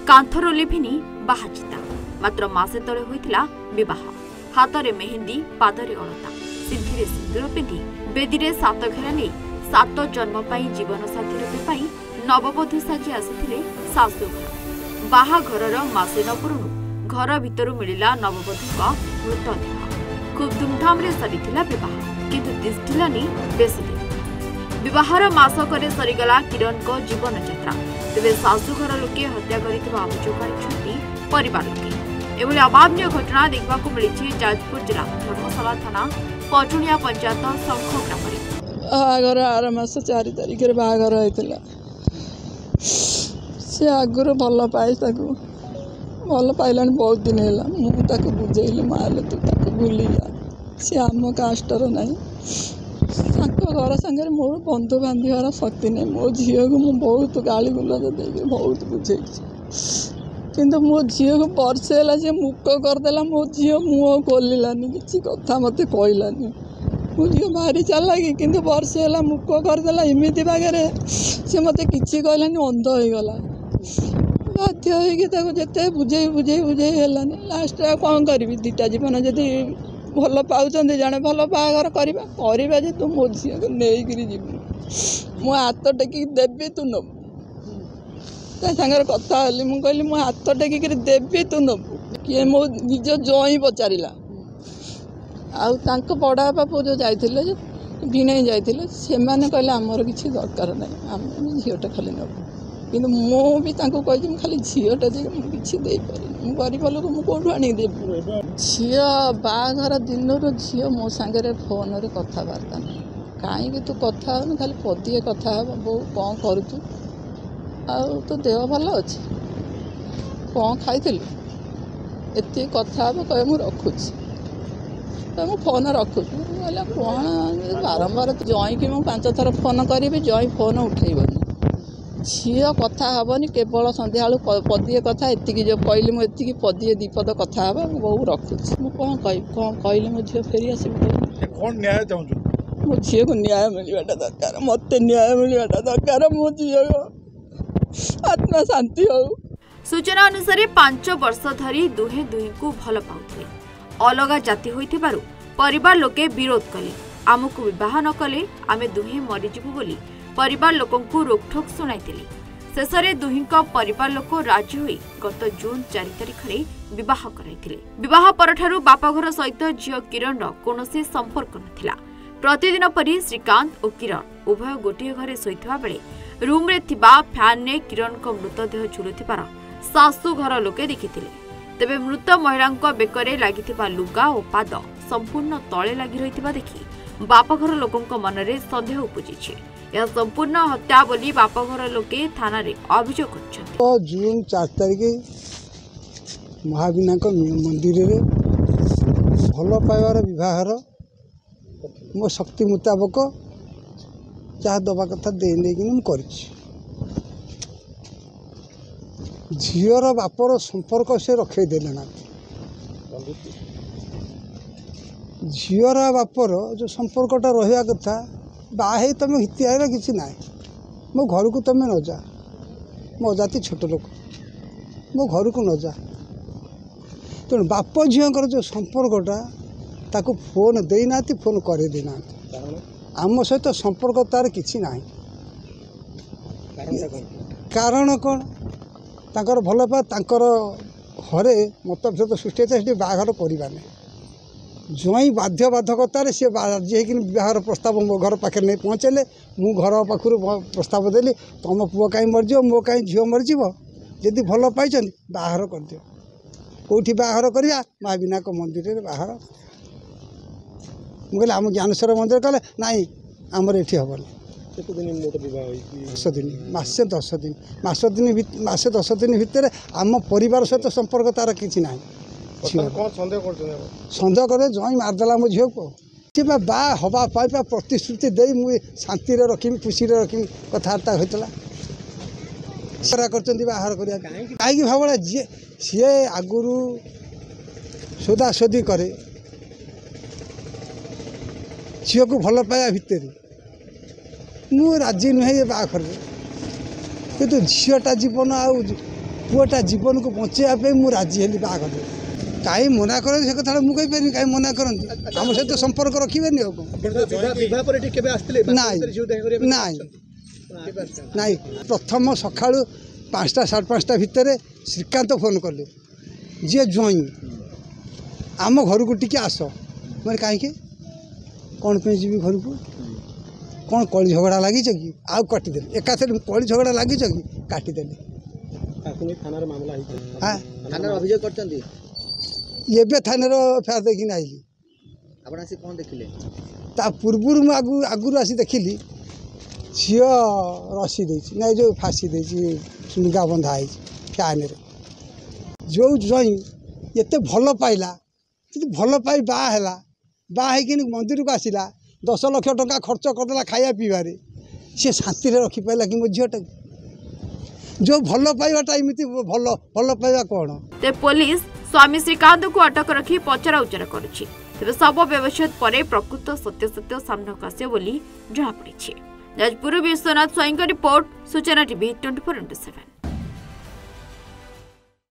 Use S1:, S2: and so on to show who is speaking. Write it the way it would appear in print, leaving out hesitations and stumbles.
S1: कांथर लिभिनी बाहाचिता मात्र मासे तले होइतिला विवाह हाथ में मेहंदी पादरे अलता सिंधिरे सिंदूर पिंधि बेदी सात घेरा नहीं 7 जन्म पाई जीवन साथी रूपे पाई नववधू साजी आसिथिले सासु घर बाहाघरर मासे न पुरुणु घर भितरु मिलिला नववधूक मृतदेह खूब धूमधाम रे सरीथिला विवाह किंतु दिष्टिलानी बेसी दिन विवाहर मासकरे सरीगला किरण को जीवन यात्रा तेबे सासुघर लोके हत्या करितबा अभियोग आनिछंती परिवार लोके एभली अभावनीय घटना देखा मिली जाजपुर जिला धर्मशाला थाना पटुणिया पंचायत शंख ग्राम
S2: बाहाघर 8 मास 4 तारिख बाहाघर होता सी आगुरी भल पाए भल पाइला बहुत दिन है मुझे बुझेली मारे तू भूली जा सी आम कास्टर ना घर सागर मोर बंधु बांधार शक्ति नहीं मो झी को मुझे बहुत गाली गुलज दे बहुत बुझे किंतु मो झी को वर्षे है मुक करदेला मो झी मुँह खोलानी किसी कथा मत कहलानी मो झी भारी चलाकी किंतु वर्षे है मुक करदेला एमती बागे सी मत कि कहलानी अंध हो गला बाध्य होते बुझे बुझे बुझे है लास्ट कौन करी 2टा जीवन जदि भल पाँच जड़े भल बाहागर करवा जे तू मो झी को नहीं जीव मो हाथ टेक देवी तू नबू सागर कथा हली मुझे कहली मो हाथ टेक देवी तू नबू किए मो निज जई पचारा आउ बड़ा बापू जो जाते भिणे जाते से कहले आमर किसी दरकार ना आम झीटा खाली नबू कि मुझे कही खाली झीटा दे किसी देपारे गरीब लोक मुझे कौटू आदेवी झी बाहाघर दिन झी मो सागर फोन रे कथबार्ता ना कहीं तू कथा खाली पदिए कथा बो कौन करूँ आउ तो देह भल अच्छे कौन खाई एति कथा कह मुझे रखुची मु फोन रखुची कौन बारंबार जई कि मुझे 5 थर फोन करी जई फोन उठेबनी झी कथा हेनी केवल सन्ध्या पदिए कथा एति जो कहली मुझे पदिए 2 पद कथा हे बहु रखुची मुझे कौन कह कौन कहली मो झी फेरी
S3: कौन न्याय चाहूँ
S2: मो झी को न्याय मिलवाटा दरकार मत न्याय मिलवाटा दरकार मो झी आत्मा शांति हो।
S1: सूचना अनुसार 5 वर्ष धरी दुहे दुही को भल पाउथिले अलगा जाति होइथिबारु परिवार लोके विरोध कले आमको विवाह न कले आमे दुहे मरिजिबु बोली परिवार लोकंकु रोकठोक सुनाइतिले शेषरे दुहींका परिवार लोक राजी होई गत जून 4 तारिख रे विवाह कराइतिले विवाह परठारु बापाघर सहित झियो किरण रो कोनोसी संपर्क नथिला प्रतिदिन परि श्रीकांत और किरण उभय गोटे घरे सोइथबा बेले रूम रे थिबा फैन ने किरण को मृतदेह झुलुथिबार सासु घर लोके देखिथिले तेबे मृत महिला बेकरे लागिथिबा लुगा और पाद संपूर्ण तले लागि रहिथिबा देखि बापाघर लोकंक मनरे संदेह उपजिछि यह संपूर्ण हत्या बोली बापाघर लोके थाना रे अभियोग करछथि
S4: तो जून 4 तारिख महाविनायक मंदिर रे भल पाइबार विवाहर मो शक्ति मुताबक जहाँ दबा कथा दे कर झीर बापर संपर्क से रखे देले ना झीर बापर जो संपर्कटा रहा कथा बाहे तुम इतिहास किसी ना मो घर को तुम न जा मो जाति छोट लोक मो घर को न जा तेणु बाप झीर जो संपर्कटा ताको फोन देना फोन कर देना आम सहित संपर्क तार किसी ना कारण कौन ताकर भल पा ताकर घरे मतभेद सृष्टि होता है बाहर करवा जई बाध्य बाधकतार सी राजी बाहर प्रस्ताव मो घर पाखे नहीं पहुँचेले मु घर पाखर प्रस्ताव देली तुम पुओ कहीं मरज मो कहीं झील मरज जदि भल पाई बाहर कर दियो कौटी बाहर करवा महाविनायक मंदिर में बाहर मुझे आम ज्ञानेश्वर मंदिर कहले नाई आमर ये हेनी 10 दिन मसे 10 दिन मसे 10 दिन भितर आम परिवार सहित संपर्क तार किसी ना सन्देह कर जई मारदेला मो झील को सी बा हवा पाइबा प्रतिश्रुति दे मुझे शांति रखी खुशी रखी कथबार्ता होता कर बाहर करवा कहीं भावना जी सी आगुरी सोदासोदी करे झील को भल पाया भितर मु राजी नुहे ये बाखर कितु झीटा जीवन पुआटा जीवन को बचाइवाई मुझे राजी हली बाघर कहीं मना कर से कथा मुझे कहीपर कहीं मना करती आम सहित संपर्क रखिए ना प्रथम सका 5टा 5:30 भितर श्रीकांत फोन कले जी ज्वाई आम घर को टी आस मैं कहीं कौन पे जी घर को कौन कली झगड़ा लगी कि आउ काटिदे एकाथरे कली झगड़ा लगी कि काटिदे ये थाना एफआईआर देखी आइली
S5: कौन देखिले
S4: ता पूर्व मुझे आगुरी आसी देखिली झील रसी देती ना जो फाँसी देती लुगा बंधा है फैन जो जई एत भल पाइला भल पाई बाहर मंदिर को आसला 10 लाख टंका खर्च करदेला खाया पीबार सी शांति रखी पाइला कि मो झीटा जो भल पाइबाटा एमती भल भल पाइबा कौन
S1: ते पुलिस स्वामी श्रीकांत को अटक रखी पचरा उचरा करुछि तेज शव व्यवच्छेद पर प्रकृत सत्य सामना आसे बोली जଣାपड़ी। जाजपुर विश्वनाथ स्वाईं रिपोर्ट सूचना टीवी 24/7।